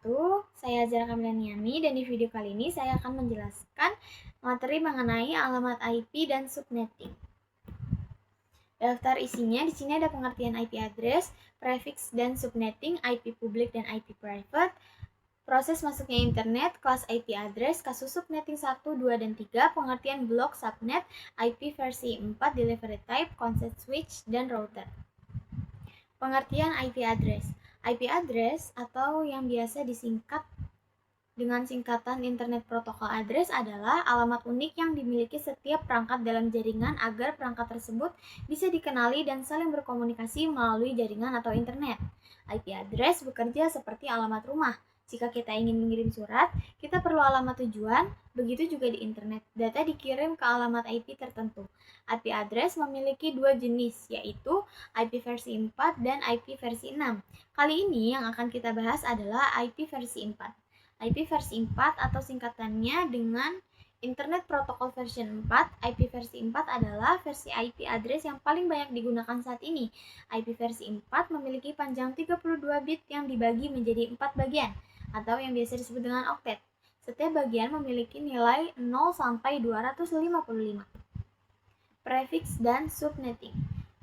wabarakatuh. Saya Zara Kamilaniani dan di video kali ini saya akan menjelaskan materi mengenai alamat IP dan subnetting. Daftar isinya di sini ada pengertian IP address, prefix dan subnetting, IP public dan IP private, proses masuknya internet, kelas IP address, kasus subnetting 1, 2, dan 3, pengertian blok subnet, IP versi 4, delivery type, concept switch, dan router. Pengertian IP address. IP address atau yang biasa disingkat dengan singkatan Internet Protocol Address adalah alamat unik yang dimiliki setiap perangkat dalam jaringan agar perangkat tersebut bisa dikenali dan saling berkomunikasi melalui jaringan atau internet. IP address bekerja seperti alamat rumah. Jika kita ingin mengirim surat, kita perlu alamat tujuan, begitu juga di internet. Data dikirim ke alamat IP tertentu. IP address memiliki dua jenis, yaitu IP versi 4 dan IP versi 6. Kali ini yang akan kita bahas adalah IP versi 4. IP versi 4 atau singkatannya dengan Internet Protocol version 4, IP versi 4 adalah versi IP address yang paling banyak digunakan saat ini. IP versi 4 memiliki panjang 32 bit yang dibagi menjadi 4 bagian, atau yang biasa disebut dengan oktet. Setiap bagian memiliki nilai 0 sampai 255. Prefix dan subnetting.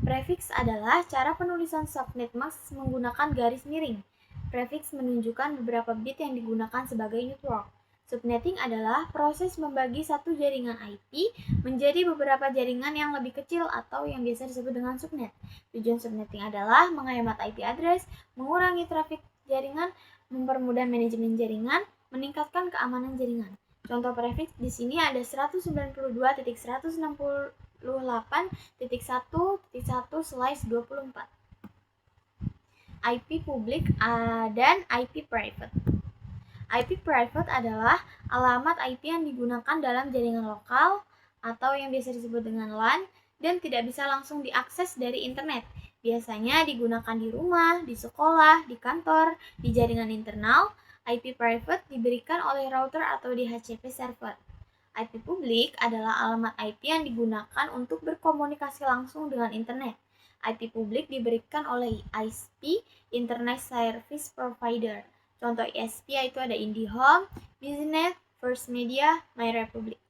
Prefix adalah cara penulisan subnet mask menggunakan garis miring. Prefix menunjukkan beberapa bit yang digunakan sebagai network. Subnetting adalah proses membagi satu jaringan IP menjadi beberapa jaringan yang lebih kecil atau yang biasa disebut dengan subnet. Tujuan subnetting adalah menghemat IP address, mengurangi trafik jaringan, mempermudah manajemen jaringan, meningkatkan keamanan jaringan. Contoh prefix di sini ada 192.168.1.1/24. IP public dan IP private. IP private adalah alamat IP yang digunakan dalam jaringan lokal atau yang biasa disebut dengan LAN dan tidak bisa langsung diakses dari internet. Biasanya digunakan di rumah, di sekolah, di kantor, di jaringan internal. IP private diberikan oleh router atau DHCP server. IP publik adalah alamat IP yang digunakan untuk berkomunikasi langsung dengan internet. IP publik diberikan oleh ISP, Internet Service Provider. Contoh ISP yaitu ada IndiHome, BizNet, First Media, MyRepublic.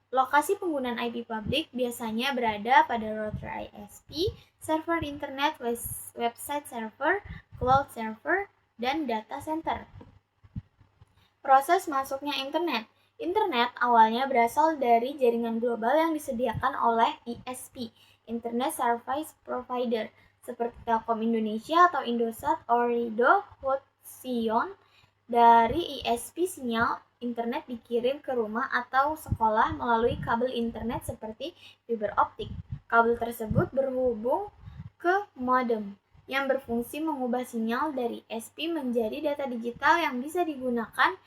Lokasi penggunaan IP publik biasanya berada pada router ISP, server internet, website server, cloud server, dan data center. Proses masuknya internet. Internet awalnya berasal dari jaringan global yang disediakan oleh ISP, Internet Service Provider, seperti Telkom Indonesia atau Indosat, Ooredoo, Hotsion. Dari ISP, sinyal internet dikirim ke rumah atau sekolah melalui kabel internet seperti fiber optik. Kabel tersebut berhubung ke modem yang berfungsi mengubah sinyal dari ISP menjadi data digital yang bisa digunakan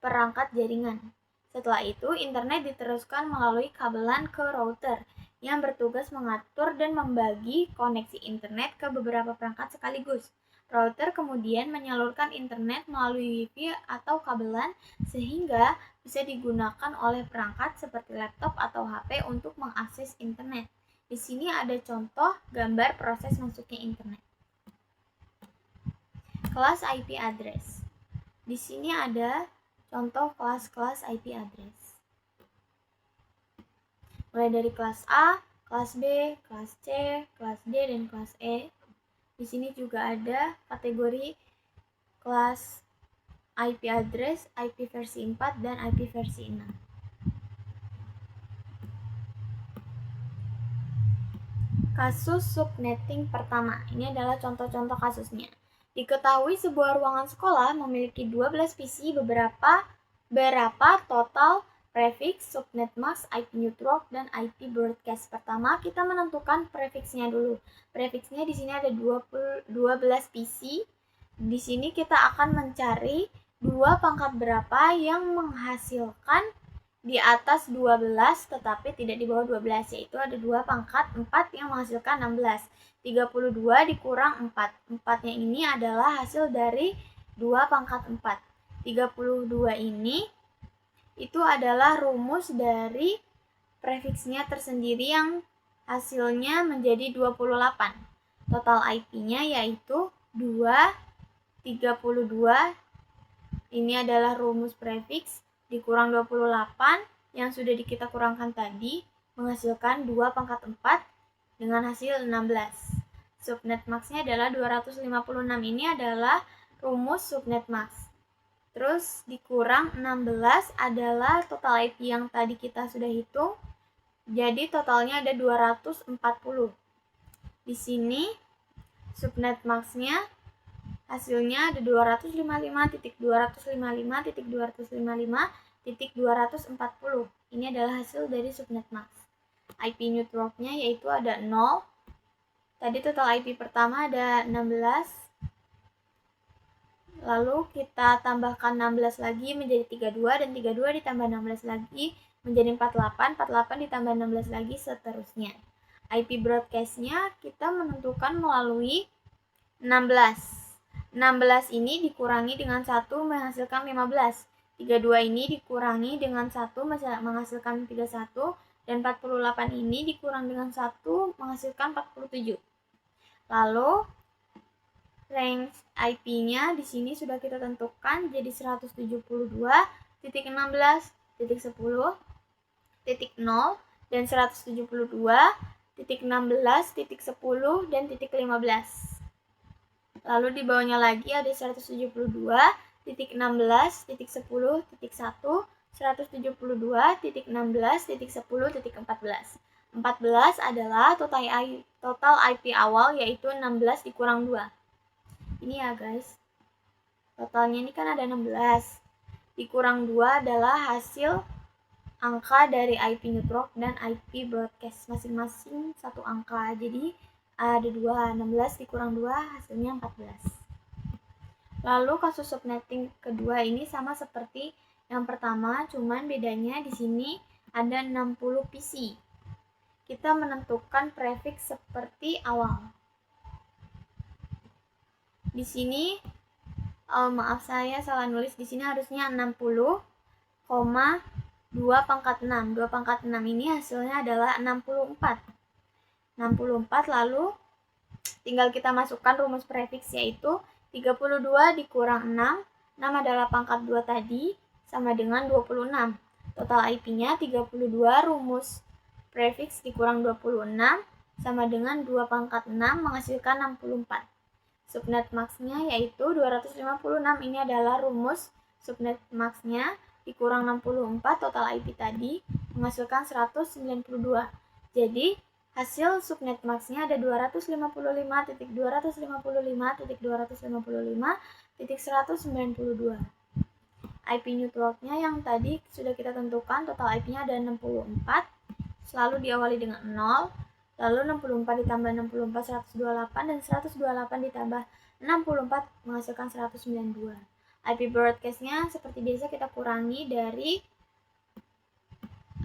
perangkat jaringan. Setelah itu, internet diteruskan melalui kabelan ke router yang bertugas mengatur dan membagi koneksi internet ke beberapa perangkat sekaligus. Router kemudian menyalurkan internet melalui Wi-Fi atau kabelan sehingga bisa digunakan oleh perangkat seperti laptop atau HP untuk mengakses internet. Di sini ada contoh gambar proses masuknya internet. Kelas IP address. Di sini ada contoh kelas-kelas IP address. Mulai dari kelas A, kelas B, kelas C, kelas D, dan kelas E. Di sini juga ada kategori kelas IP address, IP versi 4, dan IP versi 6. Kasus subnetting pertama. Ini adalah contoh-contoh kasusnya. Diketahui sebuah ruangan sekolah memiliki 12 PC berapa total prefix, subnet mask, IP network, dan IP broadcast. Pertama, kita menentukan prefixnya dulu. Prefixnya di sini ada 12 PC. Di sini kita akan mencari dua pangkat berapa yang menghasilkan di atas 12 tetapi tidak di bawah 12, yaitu ada dua pangkat 4 yang menghasilkan 16. 32 dikurang 4. 4-nya ini adalah hasil dari 2 pangkat 4. 32 ini itu adalah rumus dari prefixnya tersendiri yang hasilnya menjadi 28. Total IP-nya yaitu 2, 32, ini adalah rumus prefiks dikurang 28 yang sudah kita kurangkan tadi menghasilkan 2 pangkat 4 dengan hasil 16. Subnet max-nya adalah 256. Ini adalah rumus subnet max. Terus dikurang 16 adalah total IP yang tadi kita sudah hitung. Jadi totalnya ada 240. Di sini subnet max-nya hasilnya ada 255.255.255.240. Ini adalah hasil dari subnet max. IP network-nya yaitu ada 0. Tadi total IP pertama ada 16. Lalu kita tambahkan 16 lagi menjadi 32 dan 32 ditambah 16 lagi menjadi 48, 48 ditambah 16 lagi seterusnya. IP broadcast-nya kita menentukan melalui 16. 16 ini dikurangi dengan 1 menghasilkan 15. 32 ini dikurangi dengan 1 menghasilkan 31 dan 48 ini dikurang dengan 1 menghasilkan 47. Lalu range IP-nya di sini sudah kita tentukan jadi 172.16.10.0 dan 172.16.10 dan titik 15. Lalu di bawahnya lagi ada 172.16.10.1, 172.16.10.14. 14 adalah total IP awal yaitu 16 dikurang 2. Ini ya guys. Totalnya ini kan ada 16. Dikurang 2 adalah hasil angka dari IP network dan IP broadcast. Masing-masing satu angka. Jadi ada 2, 16 dikurang 2 hasilnya 14. Lalu kasus subnetting kedua ini sama seperti yang pertama, cuman bedanya di sini ada 60 PC. Kita menentukan prefiks seperti awal. Di sini maaf saya salah nulis, di sini harusnya 60,2 pangkat 6. 2 pangkat 6 ini hasilnya adalah 64. Lalu tinggal kita masukkan rumus prefiks yaitu 32 dikurang 6. 6 adalah pangkat 2 tadi sama dengan 26. Total IP-nya 32 rumus prefiks dikurang 26 sama dengan 2 pangkat 6 menghasilkan 64. Subnet max-nya yaitu 256. Ini adalah rumus subnet max-nya dikurang 64 total IP tadi menghasilkan 192. Jadi hasil subnet max-nya ada 255.255.255.192. IP network-nya yang tadi sudah kita tentukan total IP-nya ada 64. Selalu diawali dengan 0. Lalu 64 ditambah 64 128 dan 128 ditambah 64 menghasilkan 192. IP broadcast-nya seperti biasa kita kurangi dari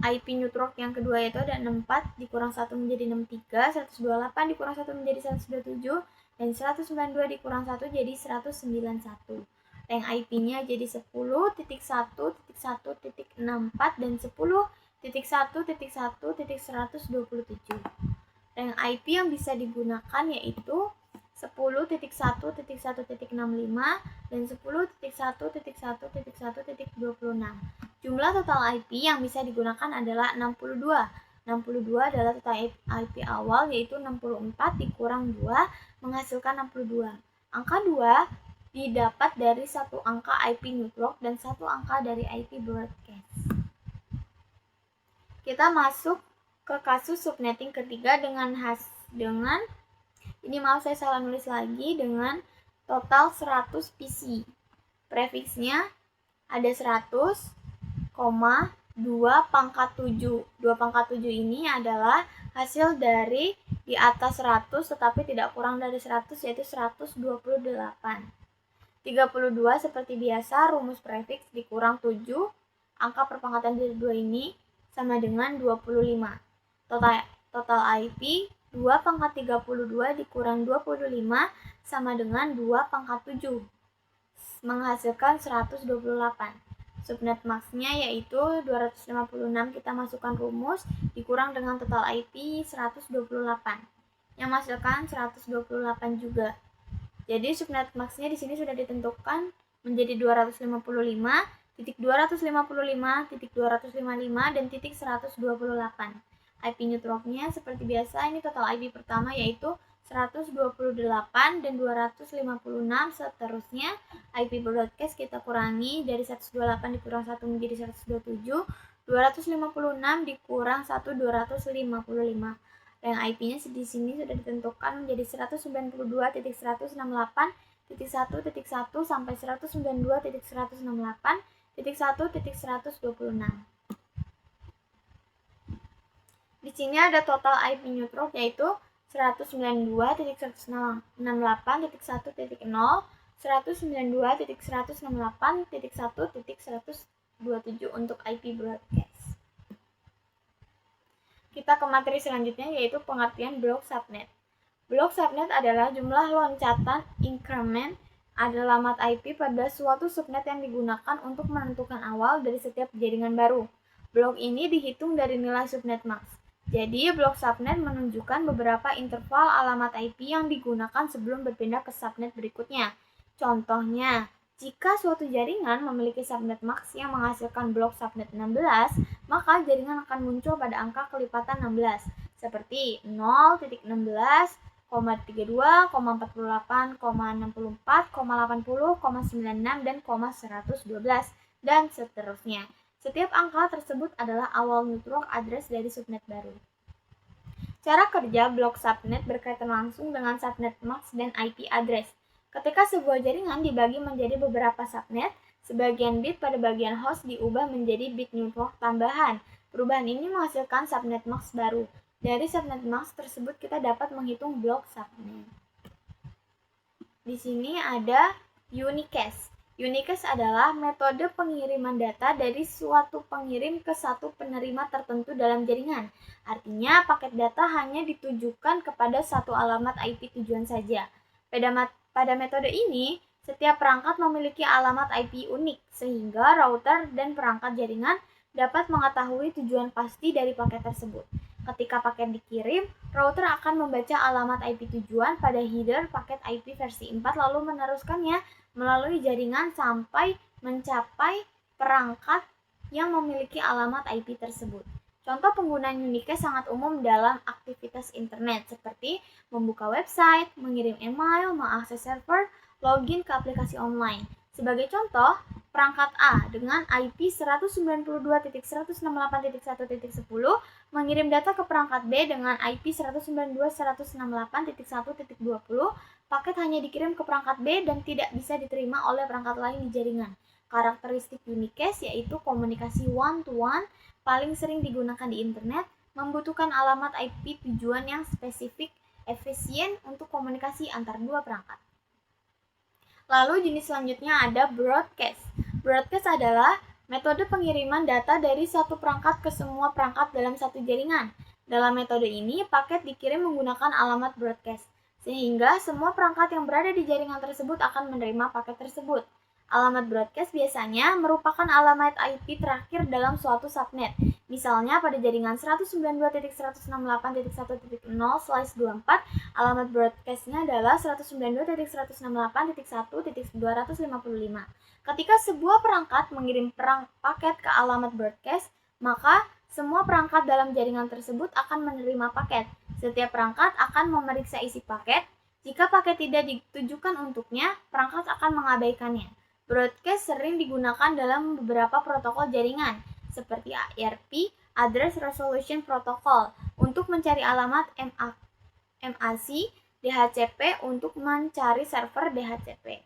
IP network yang kedua yaitu ada 64 dikurang 1 menjadi 63, 128 dikurang 1 menjadi 127 dan 192 dikurang 1 jadi 191. Rank IP-nya jadi 10.1.1.64 dan 10.1.1.127. Rank IP yang bisa digunakan yaitu 10.1.1.65 dan 10.1.1.1.26. Jumlah total IP yang bisa digunakan adalah 62. 62 adalah total IP awal yaitu 64 dikurang 2 menghasilkan 62. Angka 2 didapat dari satu angka IP network dan satu angka dari IP broadcast. Kita masuk ke kasus subnetting ketiga dengan ini maaf saya salah nulis lagi, dengan total 100 PC. Prefiksnya ada 100,2 pangkat 7. 2 pangkat 7 ini adalah hasil dari di atas 100 tetapi tidak kurang dari 100 yaitu 128. 32 seperti biasa rumus prefiks dikurang 7. Angka perpangkatan dari 2 ini sama dengan 25. Total IP 2 pangkat 32 dikurang 25 sama dengan 2 pangkat 7 menghasilkan 128. Subnet max-nya yaitu 256, kita masukkan rumus dikurang dengan total IP 128 yang menghasilkan 128 juga. Jadi subnet max-nya di sini sudah ditentukan menjadi 255.255.255 dan .128. IP networknya seperti biasa, ini total IP pertama yaitu 128 dan 256, seterusnya IP broadcast kita kurangi dari 128 dikurang 1 menjadi 127, 256 dikurang 1 255. Dan IP-nya di sini sudah ditentukan menjadi 192.168.1.1 sampai 192.168.1.126. Di sini ada total IP network yaitu 192.168.1.0, 192.168.1.127 untuk IP broadcast. Kita ke materi selanjutnya yaitu pengertian blok subnet. Blok subnet adalah jumlah loncatan increment alamat IP pada suatu subnet yang digunakan untuk menentukan awal dari setiap jaringan baru. Blok ini dihitung dari nilai subnet max. Jadi, blok subnet menunjukkan beberapa interval alamat IP yang digunakan sebelum berpindah ke subnet berikutnya. Contohnya, jika suatu jaringan memiliki subnet max yang menghasilkan blok subnet 16, maka jaringan akan muncul pada angka kelipatan 16, seperti 0.16,32, 0.48, 0.64, 0.80, 0.96, dan 0.112, dan seterusnya. Setiap angka tersebut adalah awal network address dari subnet baru. Cara kerja blok subnet berkaitan langsung dengan subnet max dan IP address. Ketika sebuah jaringan dibagi menjadi beberapa subnet, sebagian bit pada bagian host diubah menjadi bit network tambahan. Perubahan ini menghasilkan subnet max baru. Dari subnet max tersebut kita dapat menghitung blok subnet. Di sini ada unicast. Unicast adalah metode pengiriman data dari suatu pengirim ke satu penerima tertentu dalam jaringan. Artinya, paket data hanya ditujukan kepada satu alamat IP tujuan saja. Pada metode ini, setiap perangkat memiliki alamat IP unik, sehingga router dan perangkat jaringan dapat mengetahui tujuan pasti dari paket tersebut. Ketika paket dikirim, router akan membaca alamat IP tujuan pada header paket IP versi 4 lalu meneruskannya melalui jaringan sampai mencapai perangkat yang memiliki alamat IP tersebut. Contoh penggunaan unicast sangat umum dalam aktivitas internet seperti membuka website, mengirim email, mengakses server, login ke aplikasi online. Sebagai contoh, perangkat A dengan IP 192.168.1.10 mengirim data ke perangkat B dengan IP 192.168.1.20. Paket hanya dikirim ke perangkat B dan tidak bisa diterima oleh perangkat lain di jaringan. Karakteristik unicast yaitu komunikasi one-to-one paling sering digunakan di internet, membutuhkan alamat IP tujuan yang spesifik, efisien untuk komunikasi antar dua perangkat. Lalu jenis selanjutnya ada broadcast. Broadcast adalah metode pengiriman data dari satu perangkat ke semua perangkat dalam satu jaringan. Dalam metode ini, paket dikirim menggunakan alamat broadcast, sehingga semua perangkat yang berada di jaringan tersebut akan menerima paket tersebut. Alamat broadcast biasanya merupakan alamat IP terakhir dalam suatu subnet. Misalnya pada jaringan 192.168.1.0/24, alamat broadcastnya adalah 192.168.1.255. Ketika sebuah perangkat mengirim paket ke alamat broadcast, maka semua perangkat dalam jaringan tersebut akan menerima paket. Setiap perangkat akan memeriksa isi paket. Jika paket tidak ditujukan untuknya, perangkat akan mengabaikannya. Broadcast sering digunakan dalam beberapa protokol jaringan, seperti ARP, Address Resolution Protocol, untuk mencari alamat MAC, DHCP untuk mencari server DHCP.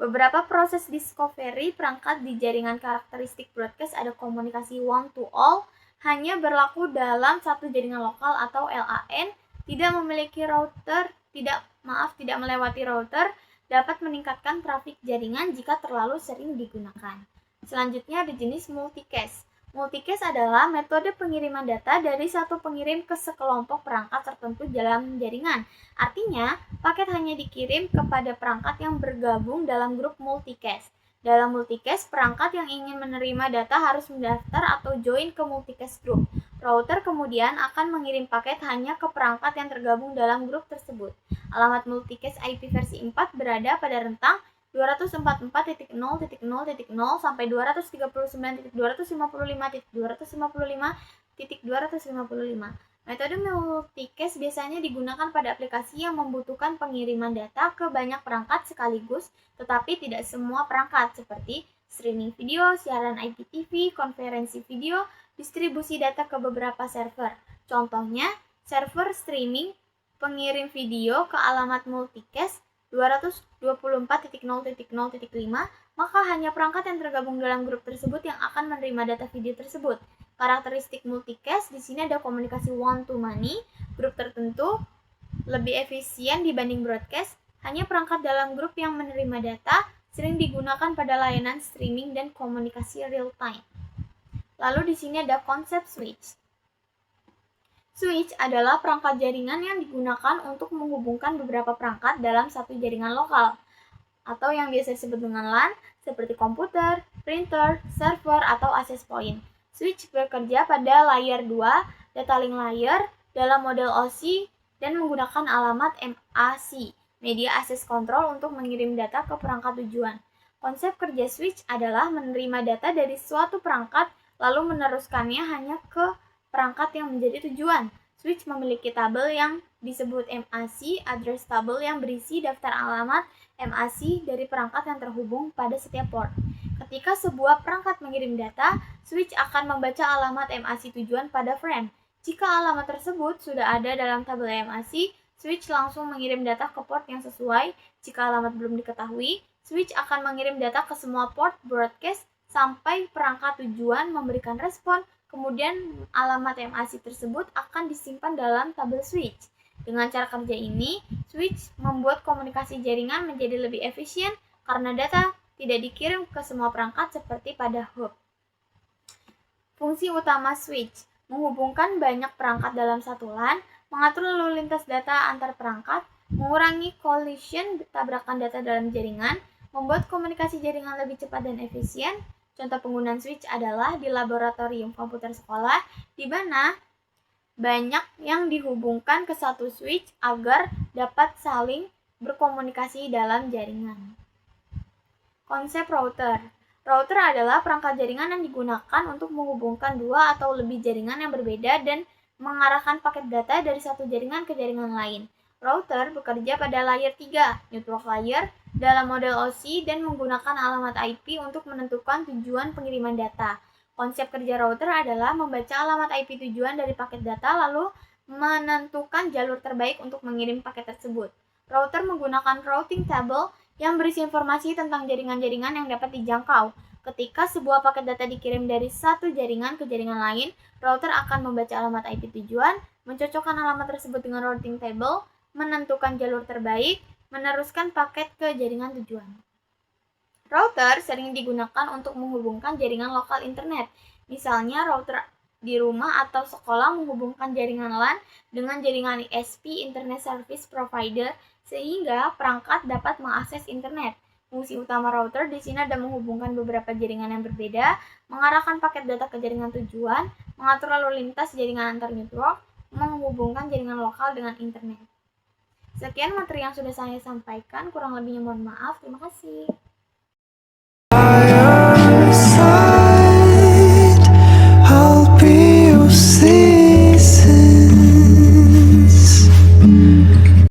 Beberapa proses discovery perangkat di jaringan karakteristik broadcast ada komunikasi one-to-all, hanya berlaku dalam satu jaringan lokal atau LAN, tidak melewati router, dapat meningkatkan trafik jaringan jika terlalu sering digunakan. Selanjutnya ada jenis multicast. Multicast adalah metode pengiriman data dari satu pengirim ke sekelompok perangkat tertentu dalam jaringan. Artinya, paket hanya dikirim kepada perangkat yang bergabung dalam grup multicast. Dalam multicast, perangkat yang ingin menerima data harus mendaftar atau join ke multicast group. Router kemudian akan mengirim paket hanya ke perangkat yang tergabung dalam grup tersebut. Alamat multicast IP versi 4 berada pada rentang 244.0.0.0 sampai 239.255.255.255. Metode multicast biasanya digunakan pada aplikasi yang membutuhkan pengiriman data ke banyak perangkat sekaligus, tetapi tidak semua perangkat, seperti streaming video, siaran IPTV, konferensi video, distribusi data ke beberapa server. Contohnya, server streaming pengirim video ke alamat multicast 224.0.0.5, maka hanya perangkat yang tergabung dalam grup tersebut yang akan menerima data video tersebut. Karakteristik multicast di sini ada komunikasi one-to-many, grup tertentu lebih efisien dibanding broadcast, hanya perangkat dalam grup yang menerima data, sering digunakan pada layanan streaming dan komunikasi real time. Lalu di sini ada konsep switch. Switch adalah perangkat jaringan yang digunakan untuk menghubungkan beberapa perangkat dalam satu jaringan lokal, atau yang biasa disebut dengan LAN, seperti komputer, printer, server, atau access point. Switch bekerja pada layer 2, data link layer, dalam model OSI, dan menggunakan alamat MAC, Media Access Control, untuk mengirim data ke perangkat tujuan. Konsep kerja switch adalah menerima data dari suatu perangkat, lalu meneruskannya hanya ke perangkat yang menjadi tujuan. Switch memiliki tabel yang disebut MAC, address table, yang berisi daftar alamat MAC dari perangkat yang terhubung pada setiap port. Ketika sebuah perangkat mengirim data, switch akan membaca alamat MAC tujuan pada frame. Jika alamat tersebut sudah ada dalam tabel MAC, switch langsung mengirim data ke port yang sesuai. Jika alamat belum diketahui, switch akan mengirim data ke semua port broadcast sampai perangkat tujuan memberikan respon. Kemudian alamat MAC tersebut akan disimpan dalam tabel switch. Dengan cara kerja ini, switch membuat komunikasi jaringan menjadi lebih efisien karena data tidak dikirim ke semua perangkat seperti pada hub. Fungsi utama switch: menghubungkan banyak perangkat dalam satu LAN, mengatur lalu lintas data antar perangkat, mengurangi collision tabrakan data dalam jaringan, membuat komunikasi jaringan lebih cepat dan efisien. Contoh penggunaan switch adalah di laboratorium komputer sekolah, di mana banyak yang dihubungkan ke satu switch agar dapat saling berkomunikasi dalam jaringan. Konsep router. Router adalah perangkat jaringan yang digunakan untuk menghubungkan dua atau lebih jaringan yang berbeda dan mengarahkan paket data dari satu jaringan ke jaringan lain. Router bekerja pada layer 3, network layer, dalam model OSI dan menggunakan alamat IP untuk menentukan tujuan pengiriman data. Konsep kerja router adalah membaca alamat IP tujuan dari paket data lalu menentukan jalur terbaik untuk mengirim paket tersebut. Router menggunakan routing table yang berisi informasi tentang jaringan-jaringan yang dapat dijangkau. Ketika sebuah paket data dikirim dari satu jaringan ke jaringan lain, router akan membaca alamat IP tujuan, mencocokkan alamat tersebut dengan routing table, menentukan jalur terbaik, meneruskan paket ke jaringan tujuan. Router sering digunakan untuk menghubungkan jaringan lokal internet. Misalnya, router di rumah atau sekolah menghubungkan jaringan LAN dengan jaringan ISP, Internet Service Provider, sehingga perangkat dapat mengakses internet. Fungsi utama router di sini ada menghubungkan beberapa jaringan yang berbeda, mengarahkan paket data ke jaringan tujuan, mengatur lalu lintas jaringan antar network, menghubungkan jaringan lokal dengan internet. Sekian materi yang sudah saya sampaikan, kurang lebihnya mohon maaf. Terima kasih.